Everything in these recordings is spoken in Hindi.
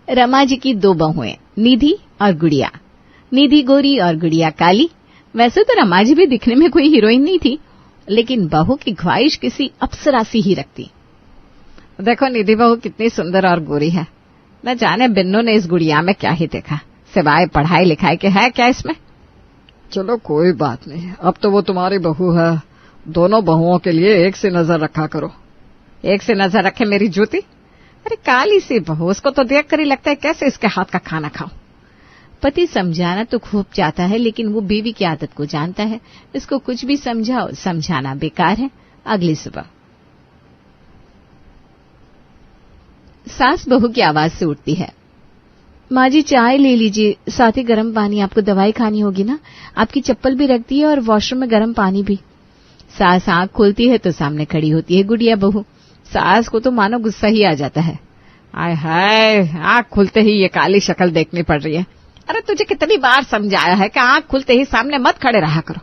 रमा जी की दो बहुएं, निधि और गुड़िया। निधि गोरी और गुड़िया काली। वैसे तो रमा जी भी दिखने में कोई हीरोइन नहीं थी, लेकिन बहू की ख्वाहिश किसी अप्सरा सी ही रखती। देखो निधि बहू कितनी सुंदर और गोरी है। न जाने बिन्नू ने इस गुड़िया में क्या ही देखा, सिवाय पढ़ाई लिखाई के है क्या इसमें। चलो कोई बात नहीं, अब तो वो तुम्हारी बहू है, दोनों बहुओं के लिए एक से नजर रखा करो। एक से नजर रखे मेरी जूती। अरे काली सी बहू, उसको तो देख कर ही लगता है कैसे इसके हाथ का खाना खाऊं। पति समझाना तो खूब चाहता है, लेकिन वो बीवी की आदत को जानता है। इसको कुछ भी समझाओ, समझाना बेकार है। अगली सुबह सास बहू की आवाज से उठती है। माँ जी चाय ले लीजिए, साथ ही गर्म पानी, आपको दवाई खानी होगी ना। आपकी चप्पल भी रख दी है और वॉशरूम में गर्म पानी भी। सास आंख खोलती है तो सामने खड़ी होती है गुड़िया बहू। सास को तो मानो गुस्सा ही आ जाता है। आय हाय, आंख खुलते ही ये काली शक्ल देखनी पड़ रही है। अरे तुझे कितनी बार समझाया है कि आंख खुलते ही सामने मत खड़े रहा करो।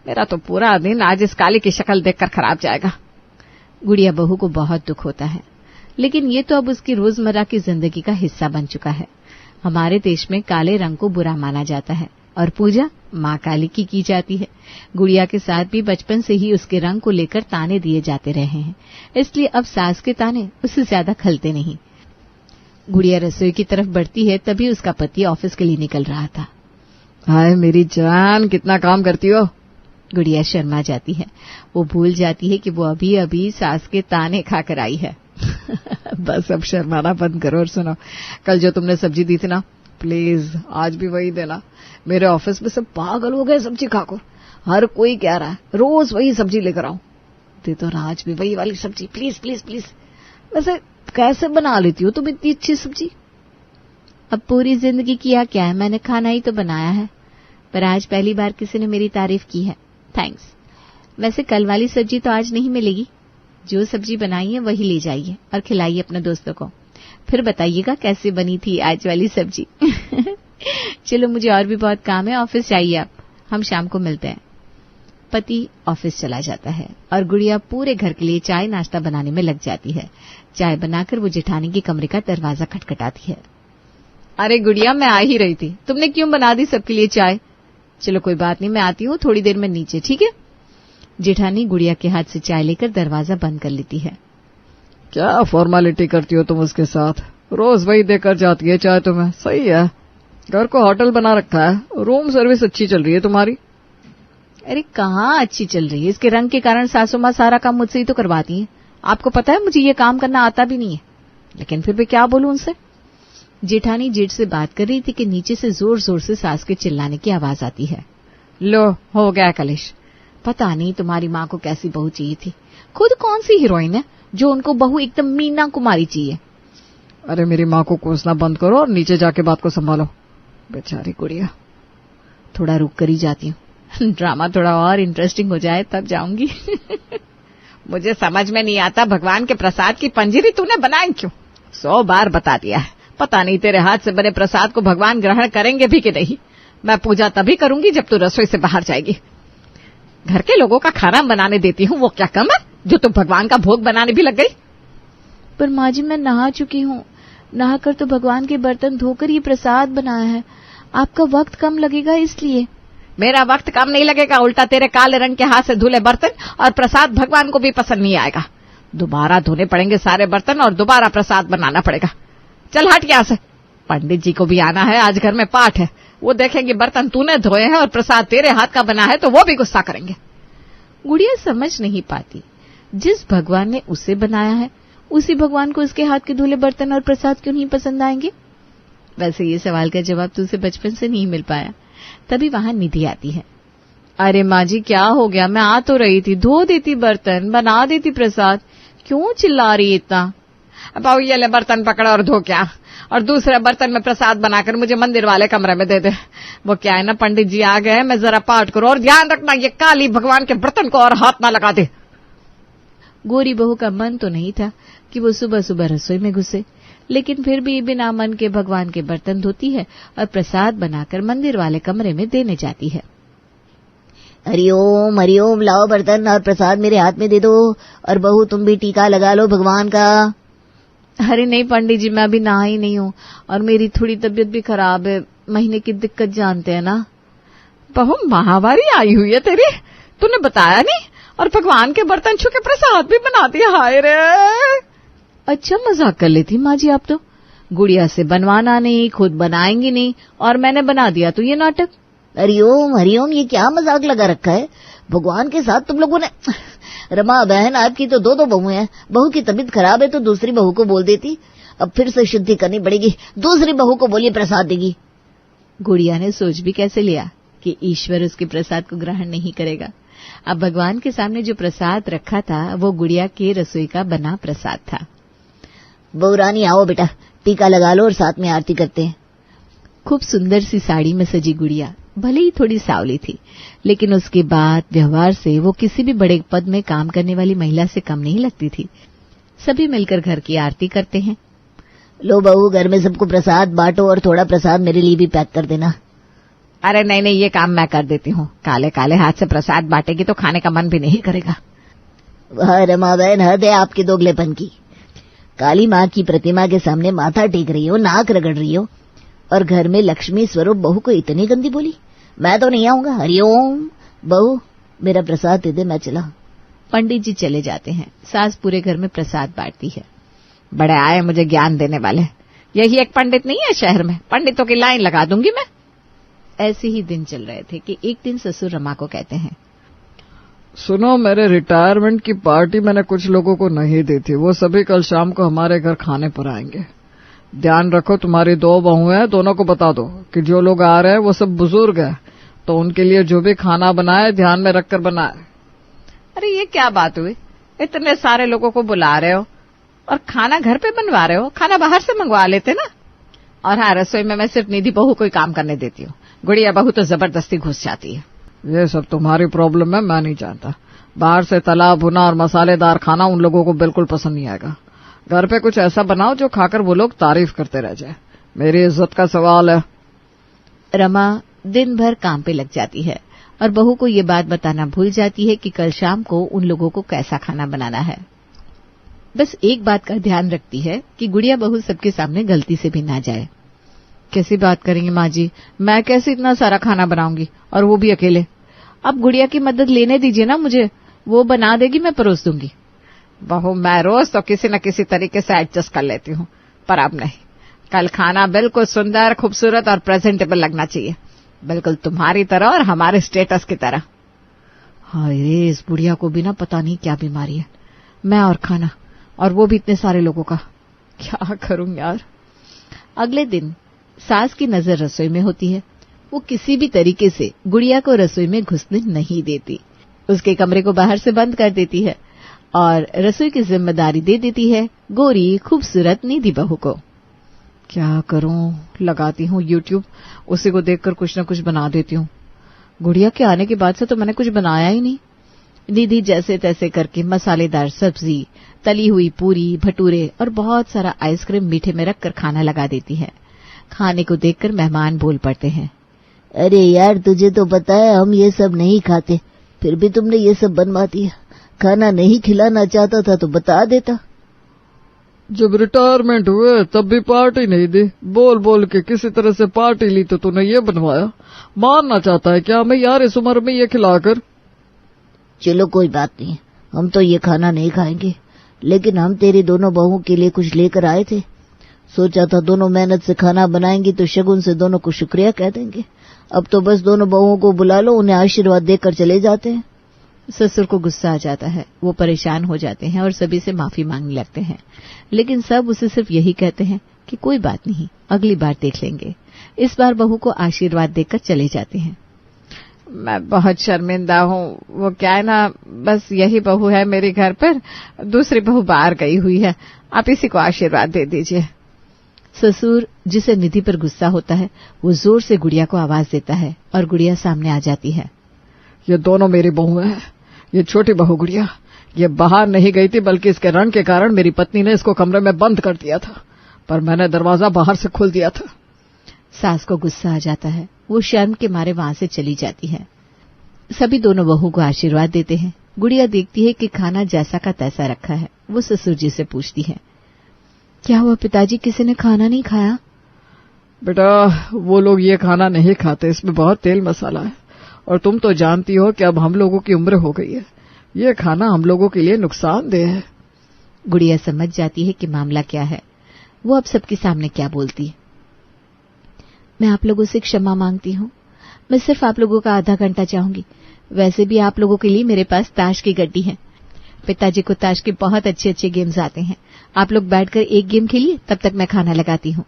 मेरा तो पूरा दिन आज इस काली की शक्ल देखकर खराब जाएगा। गुड़िया बहू को बहुत दुख होता है, लेकिन ये तो अब उसकी रोजमर्रा की जिंदगी का हिस्सा बन चुका है। हमारे देश में काले रंग को बुरा माना जाता है और पूजा माँ काली की जाती है। गुड़िया के साथ भी बचपन से ही उसके रंग को लेकर ताने दिए जाते रहे हैं, इसलिए अब सास के ताने उससे ज्यादा खलते नहीं। गुड़िया रसोई की तरफ बढ़ती है, तभी उसका पति ऑफिस के लिए निकल रहा था। हाय मेरी जान, कितना काम करती हो। गुड़िया शर्मा जाती है। वो भूल जाती है कि वो अभी अभी सास के ताने खाकर आई है। बस अब शर्माना बंद करो और सुनो, कल जो तुमने सब्जी दी थी ना, प्लीज आज भी वही देना। मेरे ऑफिस में सब पागल हो गए सब्जी खाकर, हर कोई कह रहा है रोज वही सब्जी लेकर आओ। दे तो आज भी वही वाली सब्जी, प्लीज प्लीज प्लीज। वैसे कैसे बना लेती हो तुम इतनी अच्छी सब्जी। अब पूरी जिंदगी किया क्या है, मैंने खाना ही तो बनाया है, पर आज पहली बार किसी ने मेरी तारीफ की है। थैंक्स। वैसे कल वाली सब्जी तो आज नहीं मिलेगी। जो सब्जी बनाई है वही ले जाइए और खिलाइए अपने दोस्तों को, फिर बताइएगा कैसे बनी थी आज वाली सब्जी। चलो मुझे और भी बहुत काम है, ऑफिस जाइए आप, हम शाम को मिलते हैं। पति ऑफिस चला जाता है और गुड़िया पूरे घर के लिए चाय नाश्ता बनाने में लग जाती है। चाय बनाकर वो जेठानी के कमरे का दरवाजा खटखटाती है। अरे गुड़िया, मैं आ ही रही थी, तुमने क्यों बना दी सबके लिए चाय। चलो कोई बात नहीं, मैं आती हूँ थोड़ी देर में नीचे, ठीक है। जेठानी गुड़िया के हाथ से चाय लेकर दरवाजा बंद कर लेती है। क्या फॉर्मेलिटी करती हो तुम उसके साथ, रोज वही देकर जाती है चाय तुम्हें। सही है, घर को होटल बना रखा है, रूम सर्विस अच्छी चल रही है तुम्हारी। अरे कहाँ अच्छी चल रही है, इसके रंग के कारण सासू माँ सारा काम मुझसे ही तो करवाती है। आपको पता है मुझे ये काम करना आता भी नहीं है, लेकिन फिर भी क्या बोलूं उनसे। जेठानी जेठ से बात कर रही थी कि नीचे से जोर जोर से सास के चिल्लाने की आवाज आती है। लो हो गया कलेश। पता नहीं तुम्हारी माँ को कैसी बहू चाहिए थी, खुद कौन सी हीरोइन है जो उनको बहू एकदम मीना कुमारी चाहिए। अरे मेरी माँ को कोसना बंद करो और नीचे जाके बात को संभालो। बेचारी गुड़िया। थोड़ा रुक कर ही जाती हूँ, ड्रामा थोड़ा और इंटरेस्टिंग हो जाए तब जाऊंगी। मुझे समझ में नहीं आता, भगवान के प्रसाद की पंजीरी तूने बनाई क्यों। 100 बार बता दिया है, पता नहीं तेरे हाथ से बने प्रसाद को भगवान ग्रहण करेंगे भी कि नहीं। मैं पूजा तभी करूंगी जब तू रसोई से बाहर जाएगी। घर के लोगों का खाना बनाने देती हूँ, वो क्या कम है जो तू भगवान का भोग बनाने भी लग गई। पर माँ जी मैं नहा चुकी हूँ, नहाकर तो भगवान के बर्तन धोकर ये प्रसाद बनाया है, आपका वक्त कम लगेगा इसलिए। मेरा वक्त कम नहीं लगेगा, उल्टा तेरे काले रंग के हाथ से धुले बर्तन और प्रसाद भगवान को भी पसंद नहीं आएगा। दोबारा धोने पड़ेंगे सारे बर्तन और दोबारा प्रसाद बनाना पड़ेगा। चल हट यहाँ से, पंडित जी को भी आना है, आज घर में पाठ है, वो देखेंगे बर्तन तूने धोए हैं और प्रसाद तेरे हाथ का बना है तो वो भी गुस्सा करेंगे। गुड़िया समझ नहीं पाती, जिस भगवान ने उसे बनाया है उसी भगवान को उसके हाथ के धुले बर्तन और प्रसाद क्यों नहीं पसंद आएंगे। वैसे ये सवाल का जवाब तो उसे बचपन से नहीं मिल पाया। तभी वहां निधि आती है। अरे माँ जी क्या हो गया, मैं आ तो रही थी, धो देती बर्तन, बना देती प्रसाद, क्यों चिल्ला रही इतना। अब आओ ये ले बर्तन पकड़ा और धो क्या, और दूसरे बर्तन में प्रसाद बनाकर मुझे मंदिर वाले कमरे में दे दे। वो क्या है ना, पंडित जी आ गए, मैं जरा पाठ करूं, और ध्यान रखना ये काली भगवान के बर्तन को और हाथ ना लगा दे। गोरी बहू का मन तो नहीं था कि वो सुबह सुबह रसोई में घुसे, लेकिन फिर भी बिना मन के भगवान के बर्तन धोती है और प्रसाद बनाकर मंदिर वाले कमरे में देने जाती है। हरिओम हरिओम, लाओ बर्तन और प्रसाद मेरे हाथ में दे दो, और बहू तुम भी टीका लगा लो भगवान का। अरे नहीं पंडित जी, मैं अभी नहा ही नहीं हूँ और मेरी थोड़ी तबीयत भी खराब है। महीने की दिक्कत जानते हैं ना। बहू माहवारी आई हुई है तेरी, तूने बताया नहीं, और भगवान के बर्तन छू के प्रसाद भी बना दिया। हाय रे। अच्छा मजाक कर लेती माँ जी आप तो। गुड़िया से बनवाना नहीं, खुद बनाएंगी नहीं, और मैंने बना दिया तो ये नाटक। हरिओम हरिओम, ये क्या मजाक लगा रखा है भगवान के साथ तुम लोगों ने। रमा बहन, आपकी तो दो बहू हैं। बहू की तबीयत खराब है तो दूसरी बहू को बोल देती। अब फिर से शुद्धि करनी पड़ेगी। दूसरी बहू को बोलिए प्रसाद देगी। गुड़िया ने सोच भी कैसे लिया कि ईश्वर उसके प्रसाद को ग्रहण नहीं करेगा। अब भगवान के सामने जो प्रसाद रखा था वो गुड़िया के रसोई का बना प्रसाद था। बहू रानी आओ बेटा, टीका लगा लो और साथ में आरती करते हैं। खूब सुंदर सी साड़ी में सजी गुड़िया भले ही थोड़ी सावली थी, लेकिन उसके बाद व्यवहार से वो किसी भी बड़े पद में काम करने वाली महिला से कम नहीं लगती थी। सभी मिलकर घर की आरती करते हैं। लो बहू, घर में सबको प्रसाद बांटो और थोड़ा प्रसाद मेरे लिए भी पैक कर देना। अरे नहीं नहीं, ये काम मैं कर देती हूँ। काले काले हाथ से प्रसाद बांटेगी तो खाने का मन भी नहीं करेगा। वाह रमा बहन, हद है आपके दोगलेपन की। काली माँ की प्रतिमा के सामने माथा टेक रही हो, नाक रगड़ रही हो, और घर में लक्ष्मी स्वरूप बहू को इतनी गंदी बोली। मैं तो नहीं आऊंगा। हरिओम। बहू मेरा प्रसाद दे दे, मैं चला। पंडित जी चले जाते हैं। सास पूरे घर में प्रसाद बांटती है। बड़े आए मुझे ज्ञान देने वाले। यही एक पंडित नहीं है शहर में, पंडितों की लाइन लगा दूंगी मैं। ऐसे ही दिन चल रहे थे कि एक दिन ससुर रमा को कहते हैं, सुनो, मेरे रिटायरमेंट की पार्टी मैंने कुछ लोगों को नहीं दी थी। वो सभी कल शाम को हमारे घर खाने पर आएंगे। ध्यान रखो, तुम्हारी 2 बहू हैं, दोनों को बता दो कि जो लोग आ रहे हैं वो सब बुजुर्ग हैं, तो उनके लिए जो भी खाना बनाए ध्यान में रखकर बनाए। अरे ये क्या बात हुई, इतने सारे लोगों को बुला रहे हो और खाना घर पे बनवा रहे हो? खाना बाहर से मंगवा लेते ना। और हाँ, रसोई में मैं सिर्फ निधि बहू को ही काम करने देती हूँ। गुड़िया बहू तो जबरदस्ती घुस जाती है। ये सब तुम्हारी प्रॉब्लम है, मैं नहीं जानता। बाहर से तला भुना और मसालेदार खाना उन लोगों को बिल्कुल पसंद नहीं आएगा। घर पे कुछ ऐसा बनाओ जो खाकर वो लोग तारीफ करते रह जाए। मेरी इज्जत का सवाल है। रमा दिन भर काम पे लग जाती है और बहू को ये बात बताना भूल जाती है कि कल शाम को उन लोगों को कैसा खाना बनाना है। बस एक बात का ध्यान रखती है कि गुड़िया बहू सबके सामने गलती से भी ना जाए। कैसी बात करेंगी माँ जी, मैं कैसे इतना सारा खाना बनाऊंगी, और वो भी अकेले। अब गुड़िया की मदद लेने दीजिए ना मुझे, वो बना देगी, मैं परोस दूंगी। बहू मैं रोज तो किसी न किसी तरीके से एडजस्ट कर लेती हूँ, पर अब नहीं। कल खाना बिल्कुल सुंदर, खूबसूरत और प्रेजेंटेबल लगना चाहिए, बिल्कुल तुम्हारी तरह और हमारे स्टेटस की तरह। हाय रे, इस बुढ़िया को भी ना पता नहीं क्या बीमारी है। मैं और खाना, और वो भी इतने सारे लोगों का, क्या करूं यार। अगले दिन सास की नजर रसोई में होती है। वो किसी भी तरीके से गुड़िया को रसोई में घुसने नहीं देती। उसके कमरे को बाहर से बंद कर देती है और रसोई की जिम्मेदारी दे देती है गोरी खूबसूरत निधि बहू को। क्या करूं, लगाती हूँ यूट्यूब, उसी को देखकर कुछ न कुछ बना देती हूँ। गुड़िया के आने के बाद से तो मैंने कुछ बनाया ही नहीं। निधि जैसे तैसे करके मसालेदार सब्जी, तली हुई पूरी, भटूरे और बहुत सारा आइसक्रीम मीठे में रखकर खाना लगा देती है। खाने को देखकर मेहमान बोल पड़ते हैं, अरे यार, तुझे तो पता है हम ये सब नहीं खाते, फिर भी तुमने ये सब बनवा दिया। खाना नहीं खिलाना चाहता था तो बता देता। जब रिटायरमेंट हुए तब भी पार्टी नहीं दी, बोल बोल के किसी तरह से पार्टी ली तो तूने ये बनवाया। मारना चाहता है क्या हमें यार इस उम्र में ये खिलाकर? चलो कोई बात नहीं, हम तो ये खाना नहीं खाएंगे, लेकिन हम तेरी दोनों बहू के लिए कुछ लेकर आए थे। सोचा था दोनों मेहनत से खाना बनाएंगी तो शगुन से दोनों को शुक्रिया कह देंगे। अब तो बस दोनों बहुओं को बुला लो, उन्हें आशीर्वाद देकर चले जाते हैं। ससुर को गुस्सा आ जाता है, वो परेशान हो जाते हैं और सभी से माफी मांगने लगते हैं, लेकिन सब उसे सिर्फ यही कहते हैं कि कोई बात नहीं, अगली बार देख लेंगे। इस बार बहू को आशीर्वाद देकर चले जाते हैं। मैं बहुत शर्मिंदा हूँ, वो क्या है ना, बस यही बहू है मेरे घर पर, दूसरी बहू बाहर गई हुई है, आप इसी को आशीर्वाद दे दीजिए। ससुर जिसे निधि पर गुस्सा होता है वो जोर से गुड़िया को आवाज देता है और गुड़िया सामने आ जाती है। ये दोनों मेरी बहू हैं। ये छोटी बहू गुड़िया, ये बाहर नहीं गई थी, बल्कि इसके रंग के कारण मेरी पत्नी ने इसको कमरे में बंद कर दिया था, पर मैंने दरवाजा बाहर से खोल दिया था। सास को गुस्सा आ जाता है, वो शर्म के मारे वहां से चली जाती है। सभी दोनों बहू को आशीर्वाद देते हैं। गुड़िया देखती है कि खाना जैसा का तैसा रखा है। वो ससुर जी से पूछती है, क्या हुआ पिताजी, किसी ने खाना नहीं खाया? बेटा वो लोग ये खाना नहीं खाते, इसमें बहुत तेल मसाला है, और तुम तो जानती हो कि अब हम लोगों की उम्र हो गई है, ये खाना हम लोगों के लिए नुकसानदेह है। गुड़िया समझ जाती है कि मामला क्या है। वो अब सबके सामने क्या बोलती है। मैं आप लोगों से क्षमा मांगती हूँ, मैं सिर्फ आप लोगों का आधा घंटा चाहूंगी। वैसे भी आप लोगों के लिए मेरे पास ताश की गड्डी है। पिताजी को ताश के बहुत अच्छे अच्छे गेम्स आते हैं। आप लोग बैठकर एक गेम खेलिए, तब तक मैं खाना लगाती हूँ।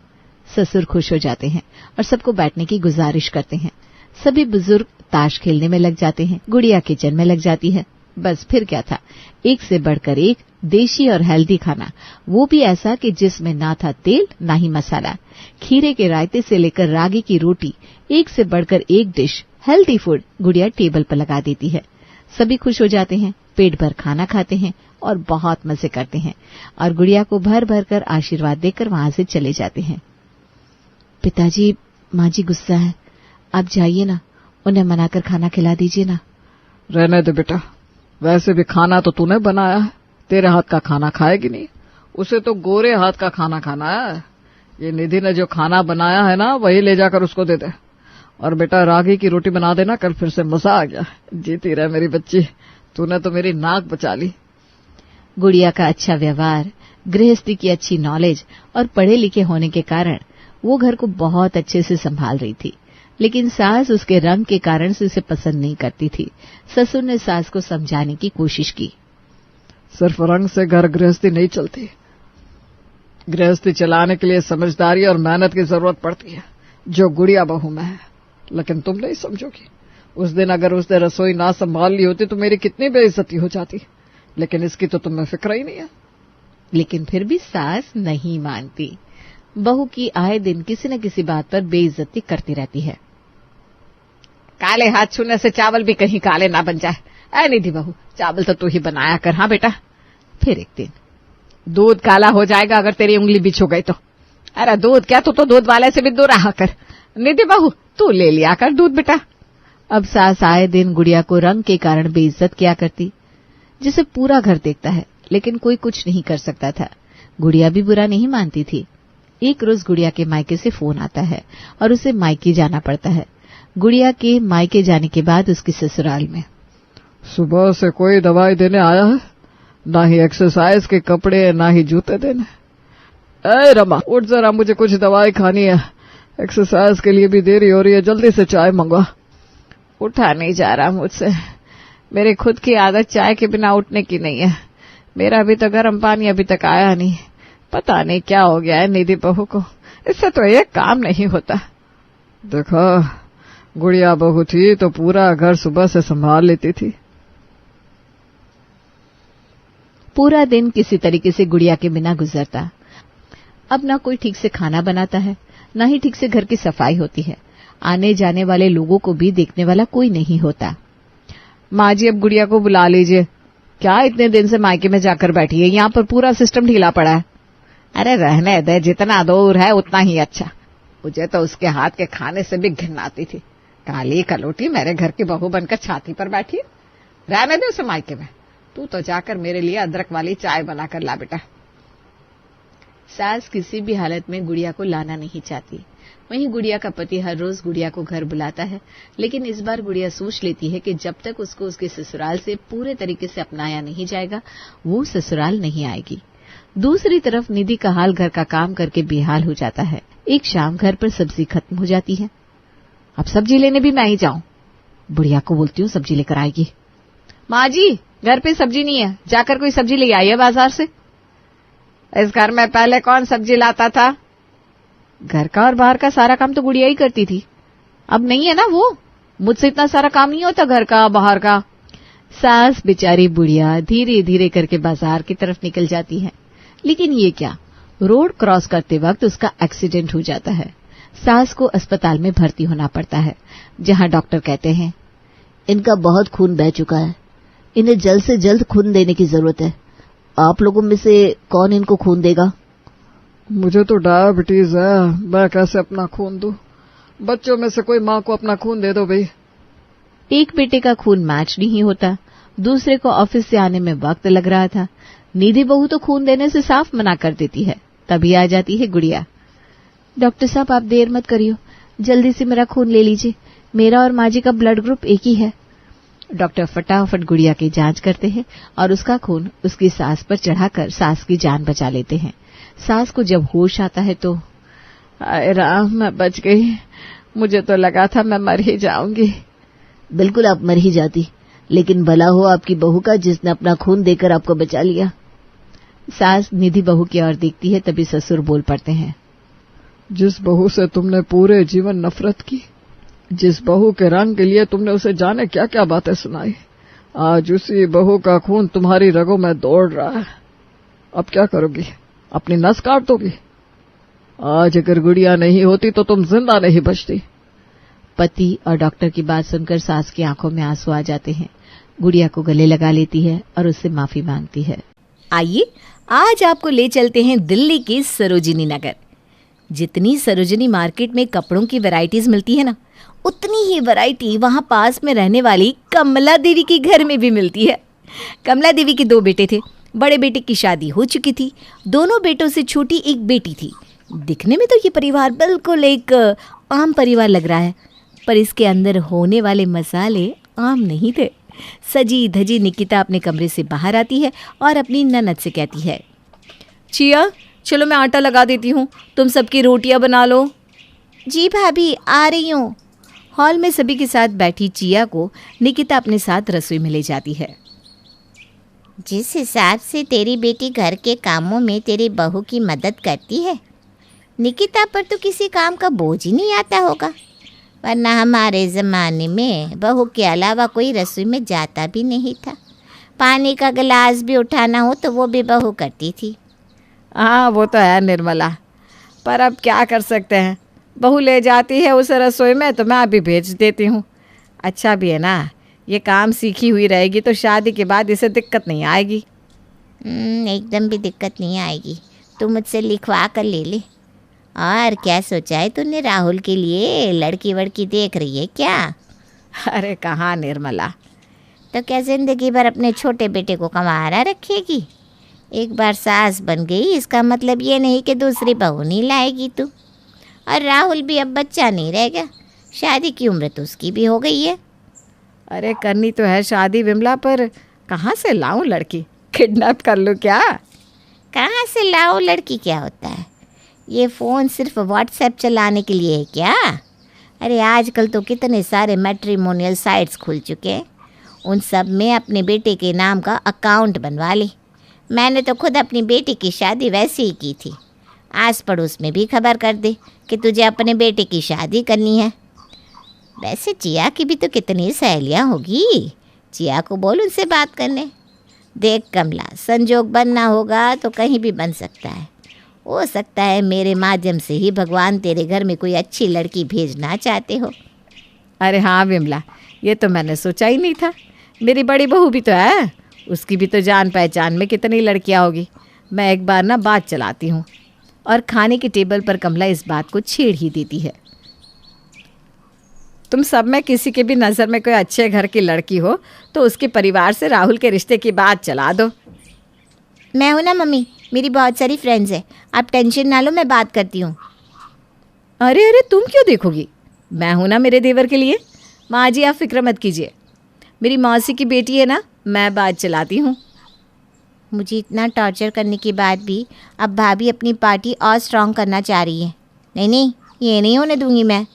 ससुर खुश हो जाते हैं और सबको बैठने की गुजारिश करते हैं। सभी बुजुर्ग ताश खेलने में लग जाते हैं। गुड़िया किचन में लग जाती है। बस फिर क्या था, एक से बढ़कर एक देशी और हेल्दी खाना, वो भी ऐसा कि जिसमें ना था तेल ना ही मसाला। खीरे के रायते से लेकर रागी की रोटी, एक से बढ़कर एक डिश हेल्दी फूड गुड़िया टेबल पर लगा देती है। सभी खुश हो जाते हैं, पेट भर खाना खाते हैं और बहुत मजे करते हैं, और गुड़िया को भर भर कर आशीर्वाद देकर वहां से चले जाते हैं। पिताजी, माँ जी गुस्सा है, आप जाइए ना, उन्हें मनाकर खाना खिला दीजिए ना। रहने दे बेटा, वैसे भी खाना तो तूने बनाया है, तेरे हाथ का खाना खाएगी नहीं, उसे तो गोरे हाथ का खाना खाना है। ये निधि ने जो खाना बनाया है ना, वही ले जाकर उसको दे दे। और बेटा रागी की रोटी बना देना, कल फिर से मजा आ गया। जीती रहे मेरी बच्ची, तूने तो मेरी नाक बचा ली। गुड़िया का अच्छा व्यवहार, गृहस्थी की अच्छी नॉलेज और पढ़े लिखे होने के कारण वो घर को बहुत अच्छे से संभाल रही थी, लेकिन सास उसके रंग के कारण से उसे पसंद नहीं करती थी। ससुर ने सास को समझाने की कोशिश की। सिर्फ रंग से घर गृहस्थी नहीं चलती, गृहस्थी चलाने के लिए समझदारी और मेहनत की जरूरत पड़ती है, जो गुड़िया बहू में है। लेकिन तुम नहीं समझोगी। उस दिन अगर उसने रसोई ना संभाल ली होती तो मेरी कितनी बेइज्जती हो जाती, लेकिन इसकी तो तुम्हें फिक्र ही नहीं है। लेकिन फिर भी सास नहीं मानती। बहू की आए दिन किसी न किसी बात पर बेइज्जती करती रहती है। काले हाथ छूने से चावल भी कहीं काले ना बन जाए। ऐ निधि बहू, चावल तो तू ही बनाया कर। हाँ बेटा। फिर एक दिन, दूध काला हो जाएगा अगर तेरी उंगली बिछ हो गई तो। अरे दूध क्या, तू तो दूध वाले से भी दूर रहा कर। निधि बहू, तू ले लिया कर दूध बेटा। अब सास आए दिन गुड़िया को रंग के कारण बेइज्जत किया करती, जिसे पूरा घर देखता है, लेकिन कोई कुछ नहीं कर सकता था। गुड़िया भी बुरा नहीं मानती थी। एक रोज गुड़िया के मायके से फोन आता है और उसे मायके जाना पड़ता है। गुड़िया के मायके जाने के बाद उसकी ससुराल में सुबह से कोई दवाई देने आया है, ना ही एक्सरसाइज के कपड़े, ना ही जूते देने। ए रमा, उठ जरा, मुझे कुछ दवाई खानी है, एक्सरसाइज के लिए भी देरी हो रही है, जल्दी से चाय मंगवा। उठा नहीं जा रहा मुझसे, मेरी खुद की आदत चाय के बिना उठने की नहीं है। मेरा अभी तो गर्म पानी अभी तक आया नहीं, पता नहीं क्या हो गया है निधि बहू को, इससे तो एक काम नहीं होता। देखा, गुड़िया बहू थी तो पूरा घर सुबह से संभाल लेती थी। पूरा दिन किसी तरीके से गुड़िया के बिना गुजरता। अब ना कोई ठीक से खाना बनाता है, ना ही ठीक से घर की सफाई होती है। आने जाने वाले लोगों को भी देखने वाला कोई नहीं होता। माँ जी, अब गुड़िया को बुला लीजिए। क्या इतने दिन से मायके में जाकर बैठी है, यहाँ पर पूरा सिस्टम ढीला पड़ा है। अरे रहने दे, जितना दूर है उतना ही अच्छा। मुझे तो उसके हाथ के खाने से भी घिन आती थी। काली कलोटी मेरे घर की बहू बनकर छाती पर बैठी। रहने दे उसे मायके में। तू तो जाकर मेरे लिए अदरक वाली चाय बनाकर ला बेटा। सास किसी भी हालत में गुड़िया को लाना नहीं चाहती। वहीं गुड़िया का पति हर रोज गुड़िया को घर बुलाता है, लेकिन इस बार गुड़िया सोच लेती है कि जब तक उसको उसके ससुराल से पूरे तरीके से अपनाया नहीं जाएगा, वो ससुराल नहीं आएगी। दूसरी तरफ निधि का हाल घर का काम करके बेहाल हो जाता है। एक शाम घर पर सब्जी खत्म हो जाती है। अब सब्जी लेने भी मैं ही जाऊं? बुढ़िया को बोलती हूँ सब्जी लेकर आएगी। माँ जी, घर पे सब्जी नहीं है, जाकर कोई सब्जी ले आई है बाजार से। इस घर में पहले कौन सब्जी लाता था? घर का और बाहर का सारा काम तो गुड़िया ही करती थी। अब नहीं है ना वो, मुझसे इतना सारा काम नहीं होता घर का बाहर का। सास बेचारी बुढ़िया धीरे धीरे करके बाजार की तरफ निकल जाती है, लेकिन ये क्या, रोड क्रॉस करते वक्त उसका एक्सीडेंट हो जाता है। सास को अस्पताल में भर्ती होना पड़ता है, जहां डॉक्टर कहते हैं इनका बहुत खून बह चुका है, इन्हें जल्द से जल्द खून देने की जरूरत है। आप लोगों में से कौन इनको खून देगा? मुझे तो डायबिटीज है, मैं कैसे अपना खून दूं? बच्चों में से कोई माँ को अपना खून दे दो भाई। एक बेटे का खून मैच नहीं होता, दूसरे को ऑफिस से आने में वक्त लग रहा था। निधि बहू तो खून देने से साफ मना कर देती है। तभी आ जाती है गुड़िया। डॉक्टर साहब आप देर मत करियो, जल्दी से मेरा खून ले लीजिए, मेरा और माँ जी का ब्लड ग्रुप एक ही है। डॉक्टर फटाफट गुड़िया की जांच करते हैं और उसका खून उसकी सांस पर चढ़ाकर सांस की जान बचा लेते हैं। सांस को जब होश आता है तो आए राम, मैं बच गई, मुझे तो लगा था मैं मर ही जाऊंगी। बिल्कुल आप मर ही जाती, लेकिन भला हो आपकी बहू का जिसने अपना खून देकर आपको बचा लिया। सास निधि बहू की ओर देखती है, तभी ससुर बोल पड़ते हैं। जिस बहू से तुमने पूरे जीवन नफरत की, जिस बहू के रंग के लिए तुमने उसे जाने क्या क्या बातें सुनाई, आज उसी बहू का खून तुम्हारी रगों में दौड़ रहा है। अब क्या करोगी? अपनी नस काट दोगी? आज अगर गुड़िया नहीं होती तो तुम जिंदा नहीं बचती। पति और डॉक्टर की बात सुनकर सास की आंखों में आंसू आ जाते हैं। गुड़िया को गले लगा लेती है और उससे माफी मांगती है। आइए आज आपको ले चलते हैं दिल्ली के सरोजिनी नगर। जितनी सरोजिनी मार्केट में कपड़ों की वैरायटीज मिलती है ना, उतनी ही वैरायटी वहां पास में रहने वाली कमला देवी के घर में भी मिलती है। कमला देवी के 2 बेटे थे। बड़े बेटे की शादी हो चुकी थी, दोनों बेटों से छोटी एक बेटी थी। दिखने में तो ये परिवार बिल्कुल एक आम परिवार लग रहा है, पर इसके अंदर होने वाले मसाले आम नहीं थे। सजी धजी निकिता अपने कमरे से बाहर आती है और अपनी ननद से कहती है, चिया चलो मैं आटा लगा देती हूँ, तुम सबकी रोटियां बना लो। जी भाभी आ रही हूँ। हॉल में सभी के साथ बैठी चिया को निकिता अपने साथ रसोई में ले जाती है। जिस हिसाब से तेरी बेटी घर के कामों में तेरी बहू की मदद करती है, निकिता पर तो किसी काम का बोझ ही नहीं आता होगा, वरना हमारे ज़माने में बहू के अलावा कोई रसोई में जाता भी नहीं था। पानी का गिलास भी उठाना हो तो वो भी बहू करती थी। हाँ वो तो है निर्मला, पर अब क्या कर सकते हैं, बहू ले जाती है उसे रसोई में तो मैं अभी भेज देती हूँ। अच्छा भी है ना, ये काम सीखी हुई रहेगी तो शादी के बाद इसे दिक्कत नहीं आएगी। एकदम भी दिक्कत नहीं आएगी, तू मुझसे लिखवा कर ले ले। और क्या सोचा है तूने राहुल के लिए? लड़की वड़की देख रही है क्या? अरे कहाँ निर्मला, तो क्या जिंदगी भर अपने छोटे बेटे को कमारा रखेगी? एक बार सास बन गई इसका मतलब ये नहीं कि दूसरी बहू नहीं लाएगी तू। और राहुल भी अब बच्चा नहीं रह गया, शादी की उम्र तो उसकी भी हो गई है। अरे करनी तो है शादी विमला, पर कहाँ से लाऊं लड़की? किडनैप कर लूँ क्या? कहाँ से लाऊं लड़की क्या होता है? ये फ़ोन सिर्फ व्हाट्सएप चलाने के लिए है क्या? अरे आजकल तो कितने सारे मैट्रिमोनियल साइट्स खुल चुके हैं, उन सब में अपने बेटे के नाम का अकाउंट बनवा ले। मैंने तो खुद अपनी बेटी की शादी वैसे ही की थी। आस पड़ोस में भी खबर कर दे कि तुझे अपने बेटे की शादी करनी है। वैसे चिया की भी तो कितनी सहेलियाँ होगी, चिया को बोल उनसे बात करने। देख कमला, संजोग बनना होगा तो कहीं भी बन सकता है। हो सकता है मेरे माध्यम से ही भगवान तेरे घर में कोई अच्छी लड़की भेजना चाहते हो। अरे हाँ विमला, ये तो मैंने सोचा ही नहीं था। मेरी बड़ी बहू भी तो है, उसकी भी तो जान पहचान में कितनी लड़कियां होगी। मैं एक बार ना बात चलाती हूँ। और खाने के टेबल पर कमला इस बात को छेड़ ही देती है। तुम सब में किसी के भी नज़र में कोई अच्छे घर की लड़की हो तो उसके परिवार से राहुल के रिश्ते की बात चला दो। मैं हूँ ना मम्मी, मेरी बहुत सारी फ्रेंड्स हैं, आप टेंशन ना लो, मैं बात करती हूँ। अरे अरे तुम क्यों देखोगी, मैं हूँ ना मेरे देवर के लिए। माँ जी आप फिक्र मत कीजिए, मेरी मौसी की बेटी है ना, मैं बात चलाती हूँ। मुझे इतना टॉर्चर करने के बाद भी अब भाभी अपनी पार्टी और स्ट्रांग करना चाह रही है। नहीं नहीं, ये नहीं होने दूंगी मैं।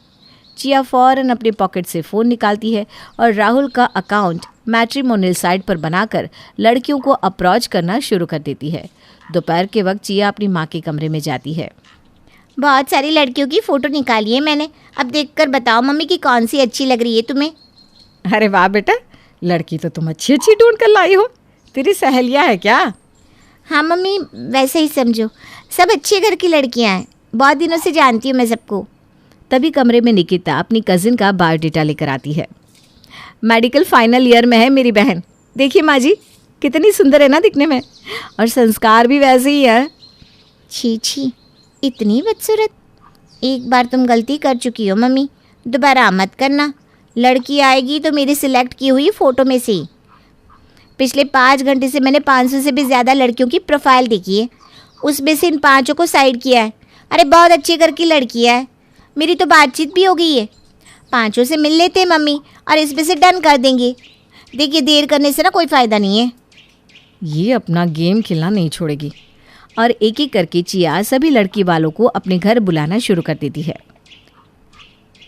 चिया फौरन अपने पॉकेट से फ़ोन निकालती है और राहुल का अकाउंट मैट्रिमोनियल साइट पर बनाकर लड़कियों को अप्रोच करना शुरू कर देती है। दोपहर के वक्त चिया अपनी माँ के कमरे में जाती है। बहुत सारी लड़कियों की फ़ोटो निकाली है मैंने, अब देखकर बताओ मम्मी कि कौन सी अच्छी लग रही है तुम्हें। अरे वाह बेटा, लड़की तो तुम अच्छी अच्छी ढूंढ कर लाई हो। तेरी सहेलियाँ है क्या? हाँ मम्मी, वैसे ही समझो, सब अच्छे घर की लड़कियाँ हैं, बहुत दिनों से जानती हूँ मैं सबको। तभी कमरे में निकिता अपनी कजिन का बायोडेटा लेकर आती है। मेडिकल फाइनल ईयर में है मेरी बहन, देखिए माँ जी कितनी सुंदर है ना दिखने में, और संस्कार भी वैसे ही है। छी छी, इतनी बदसूरत। एक बार तुम गलती कर चुकी हो मम्मी, दोबारा मत करना। लड़की आएगी तो मेरी सिलेक्ट की हुई फ़ोटो में से ही। पिछले 5 घंटे से मैंने 500 से भी ज़्यादा लड़कियों की प्रोफाइल देखी है, उसमें से इन 5 को साइड किया है। अरे बहुत अच्छे घर की लड़की है, मेरी तो बातचीत भी हो गई है। 5 से मिल लेते हैं मम्मी और इसमें से डन कर देंगे। देखिए देर करने से ना कोई फ़ायदा नहीं है। ये अपना गेम खेलना नहीं छोड़ेगी और एक एक करके चिया सभी लड़की वालों को अपने घर बुलाना शुरू कर देती है।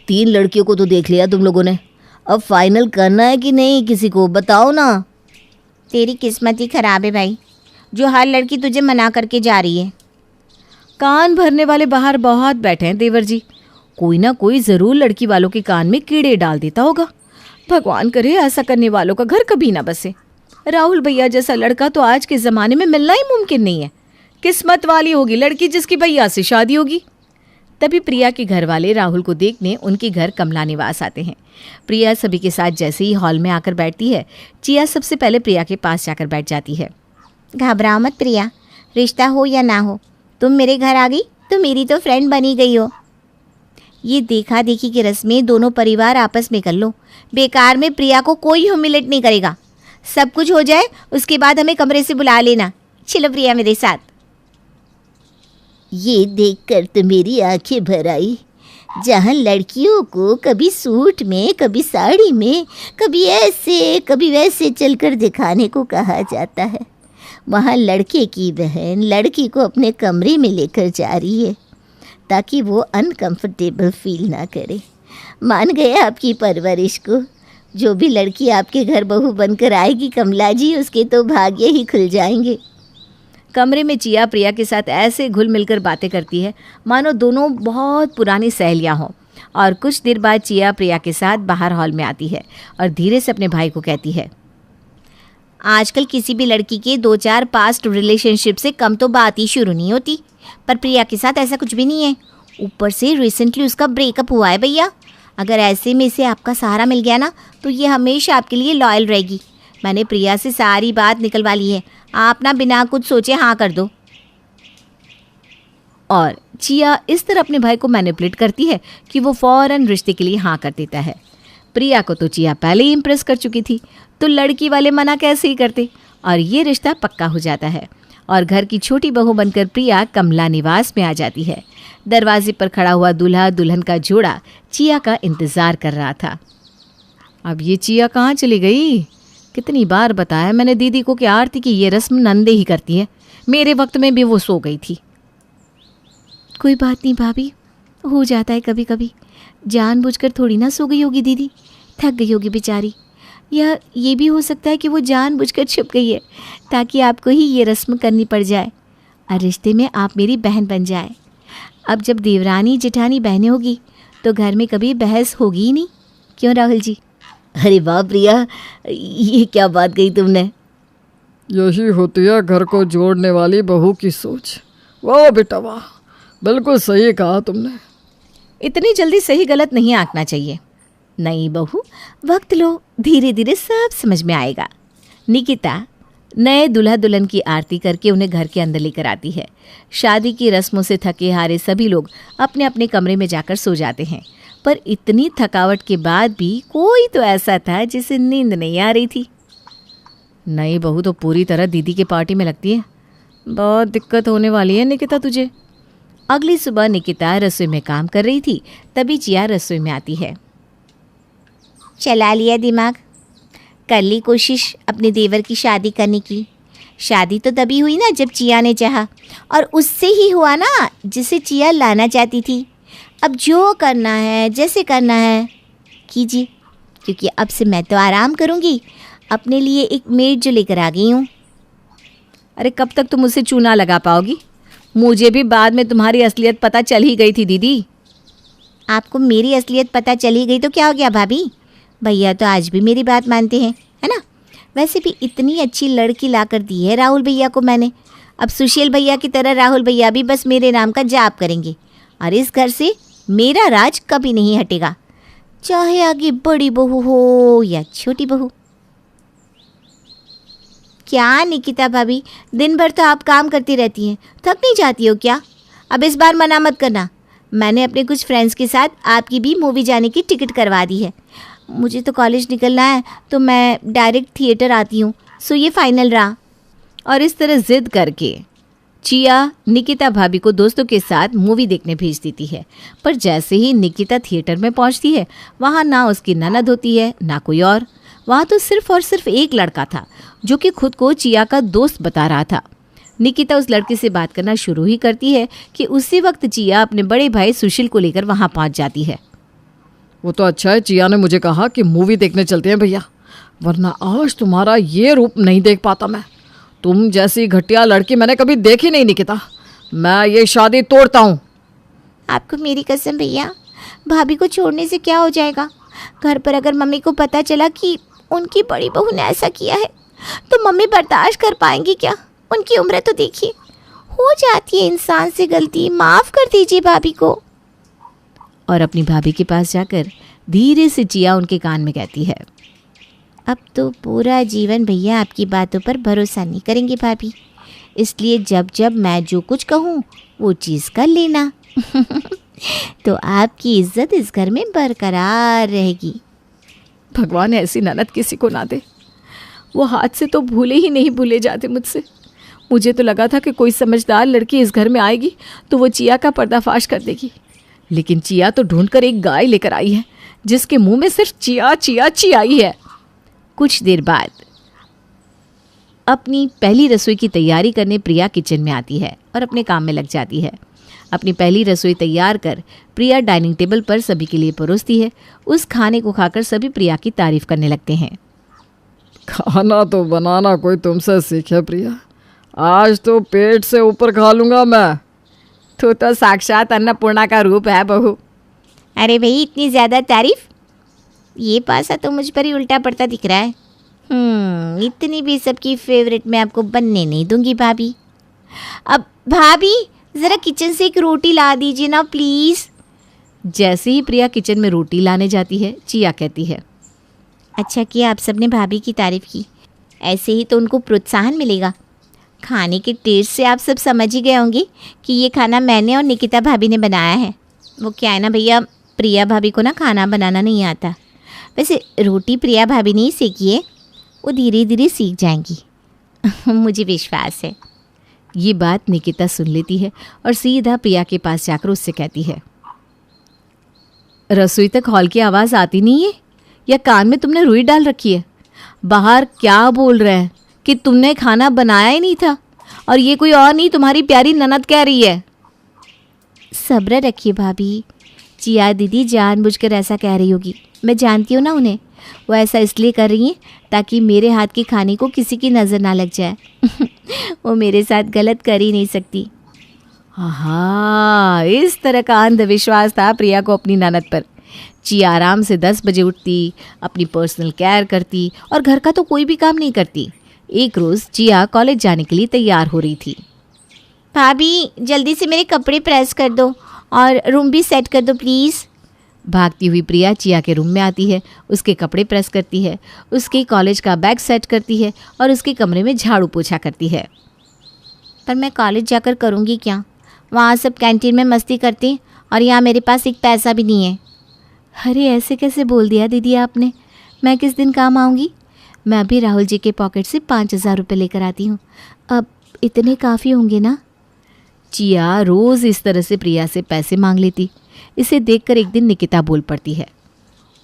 3 लड़कियों को तो देख लिया तुम लोगों ने, अब फाइनल करना है कि नहीं किसी को बताओ ना। तेरी किस्मत ही खराब है भाई, जो हर लड़की तुझे मना करके जा रही है। कान भरने वाले बाहर बहुत बैठे हैं देवर जी, कोई ना कोई ज़रूर लड़की वालों के कान में कीड़े डाल देता होगा। भगवान करे ऐसा करने वालों का घर कभी ना बसे। राहुल भैया जैसा लड़का तो आज के ज़माने में मिलना ही मुमकिन नहीं है। किस्मत वाली होगी लड़की जिसकी भैया से शादी होगी। तभी प्रिया के घर वाले राहुल को देखने उनके घर कमला निवास आते हैं। प्रिया सभी के साथ जैसे ही हॉल में आकर बैठती है, चिया सबसे पहले प्रिया के पास जाकर बैठ जाती है। घबराओ मत प्रिया, रिश्ता हो या ना हो, तुम मेरे घर आ गई तो मेरी तो फ्रेंड बनी गई हो। ये देखा देखी की रस्में दोनों परिवार आपस में कर लो, बेकार में प्रिया को कोई ह्यूमिलेट नहीं करेगा। सब कुछ हो जाए उसके बाद हमें कमरे से बुला लेना। चलो प्रिया मेरे साथ। ये देखकर तो मेरी आंखें भर आई। जहाँ लड़कियों को कभी सूट में, कभी साड़ी में, कभी ऐसे कभी वैसे चलकर दिखाने को कहा जाता है, वहाँ लड़के की बहन लड़की को अपने कमरे में लेकर जा रही है ताकि वो अनकंफर्टेबल फील ना करे। मान गए आपकी परवरिश को। जो भी लड़की आपके घर बहू बनकर आएगी कमला जी, उसके तो भाग्य ही खुल जाएंगे। कमरे में चिया प्रिया के साथ ऐसे घुल मिलकर बातें करती है मानो दोनों बहुत पुरानी सहेलियां हों। और कुछ देर बाद चिया प्रिया के साथ बाहर हॉल में आती है और धीरे से अपने भाई को कहती है, आजकल किसी भी लड़की के 2-4 पास्ट रिलेशनशिप से कम तो बात ही शुरू नहीं होती, पर प्रिया के साथ ऐसा कुछ भी नहीं है। ऊपर से रिसेंटली उसका ब्रेकअप हुआ है भैया। अगर ऐसे में से आपका सहारा मिल गया ना तो ये हमेशा आपके लिए लॉयल रहेगी। मैंने प्रिया से सारी बात निकलवा ली है, आप ना बिना कुछ सोचे हाँ कर दो। और चिया इस तरह अपने भाई को मैनिपुलेट करती है कि वो फौरन रिश्ते के लिए हाँ कर देता है। प्रिया को तो चिया पहले ही इम्प्रेस कर चुकी थी, तो लड़की वाले मना कैसे ही करते, और ये रिश्ता पक्का हो जाता है। और घर की छोटी बहू बनकर प्रिया कमला निवास में आ जाती है। दरवाजे पर खड़ा हुआ दूल्हा दुल्हन का जोड़ा चिया का इंतज़ार कर रहा था। अब ये चिया कहाँ चली गई? कितनी बार बताया मैंने दीदी को कि आरती की ये रस्म नंदे ही करती है, मेरे वक्त में भी वो सो गई थी। कोई बात नहीं भाभी, हो जाता है कभी कभी। जानबूझकर थोड़ी ना सो गई होगी दीदी, थक गई होगी बेचारी। या ये भी हो सकता है कि वो जानबूझकर छुप गई है ताकि आपको ही ये रस्म करनी पड़ जाए और रिश्ते में आप मेरी बहन बन जाए। अब जब देवरानी जेठानी बहनें होगी तो घर में कभी बहस होगी ही नहीं, क्यों राहुल जी? अरे वाह प्रिया, ये क्या बात कही तुमने। यही होती है घर को जोड़ने वाली बहू की सोच। वाह बेटा वाह, बिल्कुल सही कहा तुमने। इतनी जल्दी सही गलत नहीं आंकना चाहिए। नई बहू, वक्त लो, धीरे धीरे सब समझ में आएगा। निकिता नए दूल्हा दुल्हन की आरती करके उन्हें घर के अंदर लेकर आती है। शादी की रस्मों से थके हारे सभी लोग अपने अपने कमरे में जाकर सो जाते हैं, पर इतनी थकावट के बाद भी कोई तो ऐसा था जिसे नींद नहीं आ रही थी। नई बहू तो पूरी तरह दीदी के पार्टी में लगती है। बहुत दिक्कत होने वाली है निकिता तुझे। अगली सुबह निकिता रसोई में काम कर रही थी, तभी चिया रसोई में आती है। चला लिया दिमाग, कर ली कोशिश अपने देवर की शादी करने की। शादी तो तभी हुई ना जब चिया ने चाहा, और उससे ही हुआ ना जिसे चिया लाना चाहती थी। अब जो करना है जैसे करना है कीजिए, क्योंकि अब से मैं तो आराम करूँगी। अपने लिए एक मेड जो लेकर आ गई हूँ। अरे कब तक तुम मुझसे चूना लगा पाओगी? मुझे भी बाद में तुम्हारी असलियत पता चल ही गई थी दीदी। आपको मेरी असलियत पता चली गई तो क्या हो गया भाभी? भैया तो आज भी मेरी बात मानते हैं, है ना? वैसे भी इतनी अच्छी लड़की लाकर दी है राहुल भैया को मैंने। अब सुशील भैया की तरह राहुल भैया भी बस मेरे नाम का जाप करेंगे और इस घर से मेरा राज कभी नहीं हटेगा, चाहे आगे बड़ी बहू हो या छोटी बहू। क्या निकिता भाभी, दिन भर तो आप काम करती रहती हैं, थक नहीं जाती हो क्या? अब इस बार मना मत करना। मैंने अपने कुछ फ्रेंड्स के साथ आपकी भी मूवी जाने की टिकट करवा दी है। मुझे तो कॉलेज निकलना है तो मैं डायरेक्ट थिएटर आती हूँ, सो ये फाइनल रहा। और इस तरह जिद करके चिया निकिता भाभी को दोस्तों के साथ मूवी देखने भेज देती है, पर जैसे ही निकिता थिएटर में पहुंचती है वहां ना उसकी ननद होती है ना कोई और। वहां तो सिर्फ और सिर्फ एक लड़का था जो कि खुद को चिया का दोस्त बता रहा था। निकिता उस लड़के से बात करना शुरू ही करती है कि उसी वक्त चिया अपने बड़े भाई सुशील को लेकर वहां पहुंच जाती है। वो तो अच्छा है चिया ने मुझे कहा कि मूवी देखने चलते हैं भैया, वरना आज तुम्हारा ये रूप नहीं देख पाता मैं। तुम जैसी घटिया लड़की मैंने कभी देखी नहीं निकिता, मैं ये शादी तोड़ता हूँ। आपको मेरी कसम भैया, भाभी को छोड़ने से क्या हो जाएगा? घर पर अगर मम्मी को पता चला कि उनकी बड़ी बहू ने ऐसा किया है तो मम्मी बर्दाश्त कर पाएंगी क्या? उनकी उम्र तो देखिए, हो जाती है इंसान से गलती, माफ़ कर दीजिए भाभी को। और अपनी भाभी के पास जाकर धीरे से चिया उनके कान में कहती है, अब तो पूरा जीवन भैया आपकी बातों पर भरोसा नहीं करेंगे भाभी, इसलिए जब जब मैं जो कुछ कहूँ वो चीज़ कर लेना। तो आपकी इज्जत इस घर में बरकरार रहेगी। भगवान ऐसी ननद किसी को ना दे। वो हाथ से तो भूले ही नहीं भूले जाते मुझसे। मुझे तो लगा था कि कोई समझदार लड़की इस घर में आएगी तो वो चिया का पर्दाफाश कर देगी, लेकिन चिया तो ढूंढकर एक गाय लेकर आई है जिसके मुंह में सिर्फ चिया चिया चियाई है। कुछ देर बाद अपनी पहली रसोई की तैयारी करने प्रिया किचन में आती है और अपने काम में लग जाती है। अपनी पहली रसोई तैयार कर प्रिया डाइनिंग टेबल पर सभी के लिए परोसती है। उस खाने को खाकर सभी प्रिया की तारीफ करने लगते हैं। खाना तो बनाना कोई तुमसे सीखे प्रिया, आज तो पेट से ऊपर खा लूंगा मैं। तू तो साक्षात अन्नपूर्णा का रूप है बहू। अरे भाई इतनी ज़्यादा तारीफ, ये पासा तो मुझ पर ही उल्टा पड़ता दिख रहा है। इतनी भी सबकी फेवरेट मैं आपको बनने नहीं दूंगी भाभी। अब भाभी ज़रा किचन से एक रोटी ला दीजिए ना प्लीज़। जैसे ही प्रिया किचन में रोटी लाने जाती है चिया कहती है, अच्छा किया आप सबने भाभी की तारीफ़ की, ऐसे ही तो उनको प्रोत्साहन मिलेगा। खाने के टेस्ट से आप सब समझ ही गए होंगे कि ये खाना मैंने और निकिता भाभी ने बनाया है। वो क्या है ना भैया, प्रिया भाभी को ना खाना बनाना नहीं आता। वैसे रोटी प्रिया भाभी ने ही सीखी है, वो धीरे धीरे सीख जाएंगी। मुझे विश्वास है। ये बात निकिता सुन लेती है और सीधा प्रिया के पास जाकर उससे कहती है, रसोई तक हॉल की आवाज़ आती नहीं है या कान में तुमने रुई डाल रखी है? बाहर क्या बोल रहे हैं कि तुमने खाना बनाया ही नहीं था और ये कोई और नहीं तुम्हारी प्यारी ननद कह रही है। सब्र रखिए भाभी, चिया दीदी जानबूझकर ऐसा कह रही होगी। मैं जानती हूँ ना उन्हें, वो ऐसा इसलिए कर रही हैं ताकि मेरे हाथ के खाने को किसी की नज़र ना लग जाए। वो मेरे साथ गलत कर ही नहीं सकती। हाँ, इस तरह का अंधविश्वास था प्रिया को अपनी ननद पर। चिया आराम से 10 बजे उठती, अपनी पर्सनल केयर करती और घर का तो कोई भी काम नहीं करती। एक रोज़ चिया कॉलेज जाने के लिए तैयार हो रही थी। भाभी जल्दी से मेरे कपड़े प्रेस कर दो और रूम भी सेट कर दो प्लीज़। भागती हुई प्रिया चिया के रूम में आती है, उसके कपड़े प्रेस करती है, उसके कॉलेज का बैग सेट करती है और उसके कमरे में झाड़ू पोछा करती है। पर मैं कॉलेज जाकर करूँगी क्या? वहाँ सब कैंटीन में मस्ती करते और यहाँ मेरे पास एक पैसा भी नहीं है। अरे ऐसे कैसे बोल दिया दीदी आपने, मैं किस दिन काम आऊँगी? मैं अभी राहुल जी के पॉकेट से 5,000 रुपये लेकर आती हूँ, अब इतने काफ़ी होंगे ना। चिया रोज़ इस तरह से प्रिया से पैसे मांग लेती। इसे देखकर एक दिन निकिता बोल पड़ती है,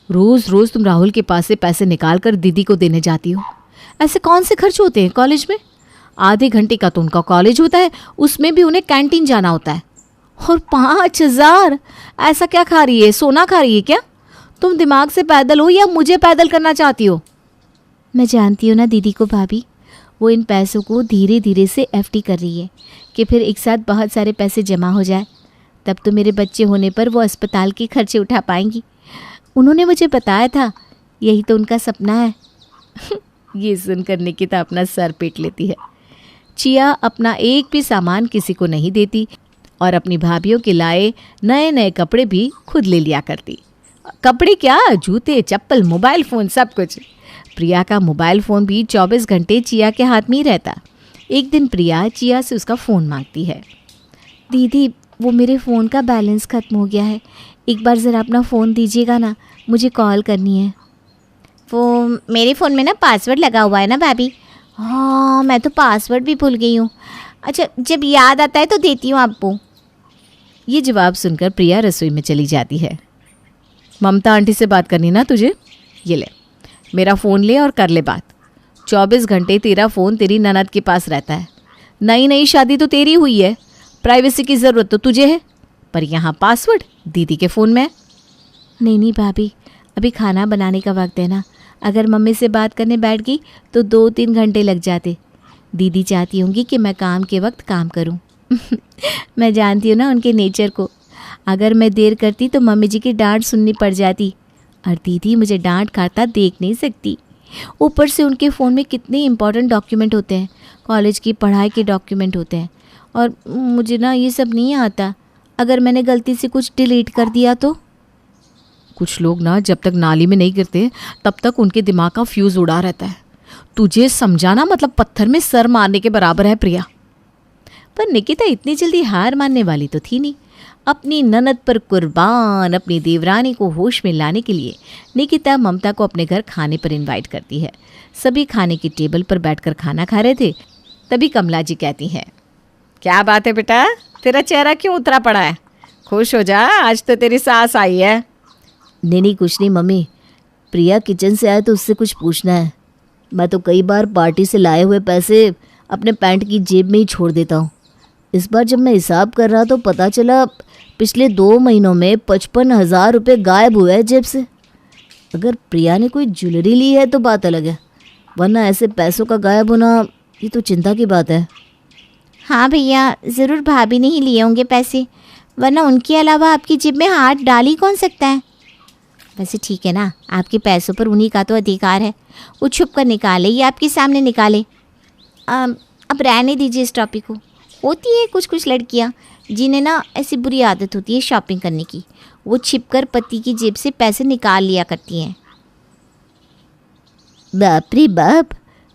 रोज़ रोज़ तुम राहुल के पास से पैसे निकाल कर दीदी को देने जाती हो। ऐसे कौन से खर्च होते हैं कॉलेज में? आधे घंटे का तो उनका कॉलेज होता है, उसमें भी उन्हें कैंटीन जाना होता है। और 5,000 ऐसा क्या खा रही है? सोना खा रही है क्या? तुम दिमाग से पैदल हो या मुझे पैदल करना चाहती हो? मैं जानती हूँ ना दीदी को भाभी, वो इन पैसों को धीरे धीरे से एफडी कर रही है कि फिर एक साथ बहुत सारे पैसे जमा हो जाए, तब तो मेरे बच्चे होने पर वो अस्पताल के खर्चे उठा पाएंगी। उन्होंने मुझे बताया था, यही तो उनका सपना है। ये सुनकर निकिता अपना सर पीट लेती है। चिया अपना एक भी सामान किसी को नहीं देती और अपनी भाभीयों के लाए नए नए कपड़े भी खुद ले लिया करती। कपड़े क्या, जूते, चप्पल, मोबाइल फ़ोन, सब कुछ। प्रिया का मोबाइल फ़ोन भी 24 घंटे चिया के हाथ में ही रहता। एक दिन प्रिया चिया से उसका फ़ोन मांगती है। दीदी वो मेरे फ़ोन का बैलेंस ख़त्म हो गया है, एक बार ज़रा अपना फ़ोन दीजिएगा ना, मुझे कॉल करनी है। वो मेरे फ़ोन में ना पासवर्ड लगा हुआ है ना भाभी। हाँ मैं तो पासवर्ड भी भूल गई हूँ। अच्छा, जब याद आता है तो देती हूँ आपको। ये जवाब सुनकर प्रिया रसोई में चली जाती है। ममता आंटी से बात करनी ना तुझे, ये ले मेरा फ़ोन ले और कर ले बात। 24 घंटे तेरा फ़ोन तेरी ननद के पास रहता है। नई नई शादी तो तेरी हुई है, प्राइवेसी की ज़रूरत तो तुझे है, पर यहाँ पासवर्ड दीदी के फ़ोन में है। नहीं भाभी, अभी खाना बनाने का वक्त है ना, अगर मम्मी से बात करने बैठ गई तो 2-3 घंटे लग जाते। दीदी चाहती होंगी कि मैं काम के वक्त काम करूं। मैं जानती हूँ ना उनके नेचर को, अगर मैं देर करती तो मम्मी जी की डांट सुननी पड़ जाती, और दीदी मुझे डांट खाता देख नहीं सकती। ऊपर से उनके फ़ोन में कितने इंपॉर्टेंट डॉक्यूमेंट होते हैं, कॉलेज की पढ़ाई के डॉक्यूमेंट होते हैं, और मुझे ना ये सब नहीं आता। अगर मैंने गलती से कुछ डिलीट कर दिया तो। कुछ लोग ना जब तक नाली में नहीं गिरते तब तक उनके दिमाग का फ्यूज़ उड़ा रहता है। तुझे समझाना मतलब पत्थर में सर मारने के बराबर है प्रिया। पर निकिता इतनी जल्दी हार मानने वाली तो थी नहीं। अपनी ननद पर कुर्बान अपनी देवरानी को होश में लाने के लिए निकिता ममता को अपने घर खाने पर इनवाइट करती है। सभी खाने की टेबल पर बैठकर खाना खा रहे थे, तभी कमला जी कहती हैं, क्या बात है बेटा, तेरा चेहरा क्यों उतरा पड़ा है? खुश हो जा, आज तो तेरी सास आई है। नहीं कुछ नहीं मम्मी, प्रिया किचन से आए तो उससे कुछ पूछना है। मैं तो कई बार पार्टी से लाए हुए पैसे अपने पैंट की जेब में ही छोड़ देता हूँ। इस बार जब मैं हिसाब कर रहा तो पता चला पिछले 2 महीनों में 55,000 रुपये गायब हुए हैं जेब से। अगर प्रिया ने कोई ज्वेलरी ली है तो बात अलग है, वरना ऐसे पैसों का गायब होना ये तो चिंता की बात है। हाँ भैया, ज़रूर भाभी ने ही लिए होंगे पैसे, वरना उनके अलावा आपकी जेब में हाथ डाल ही कौन सकता है। वैसे ठीक है ना, आपके पैसों पर उन्हीं का तो अधिकार है, वो छुप कर निकाले या आपके सामने निकाले। अब रहने दीजिए इस टॉपिक को। होती है कुछ लड़कियां जिन्हें ना ऐसी बुरी आदत होती है शॉपिंग करने की, वो छिपकर पति की जेब से पैसे निकाल लिया करती हैं। बाप रे बाप,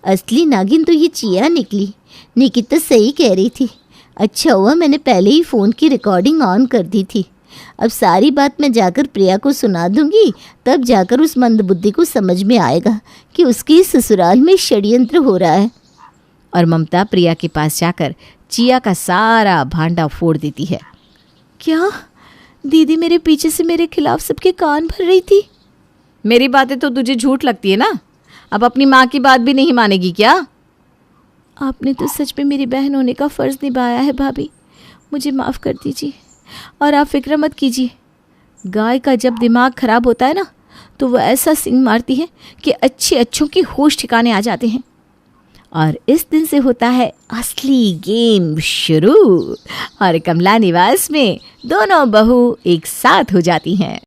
असली नागिन तो ये चिया निकली। निकिता सही कह रही थी। अच्छा हुआ मैंने पहले ही फ़ोन की रिकॉर्डिंग ऑन कर दी थी। अब सारी बात मैं जाकर प्रिया को सुना दूंगी, तब जाकर उस मंदबुद्धि को समझ में आएगा कि उसकी ससुराल में षड्यंत्र हो रहा है। और ममता प्रिया के पास जाकर चिया का सारा भांडा फोड़ देती है। क्या दीदी मेरे पीछे से मेरे खिलाफ सबके कान भर रही थी? मेरी बातें तो तुझे झूठ लगती है ना, अब अपनी माँ की बात भी नहीं मानेगी क्या? आपने तो सच में मेरी बहन होने का फ़र्ज़ निभाया है भाभी, मुझे माफ़ कर दीजिए। और आप फिक्र मत कीजिए, गाय का जब दिमाग खराब होता है ना तो वो ऐसा सींग मारती है कि अच्छों की होश ठिकाने आ जाते हैं। और इस दिन से होता है असली गेम शुरू, और कमला निवास में दोनों बहू एक साथ हो जाती हैं।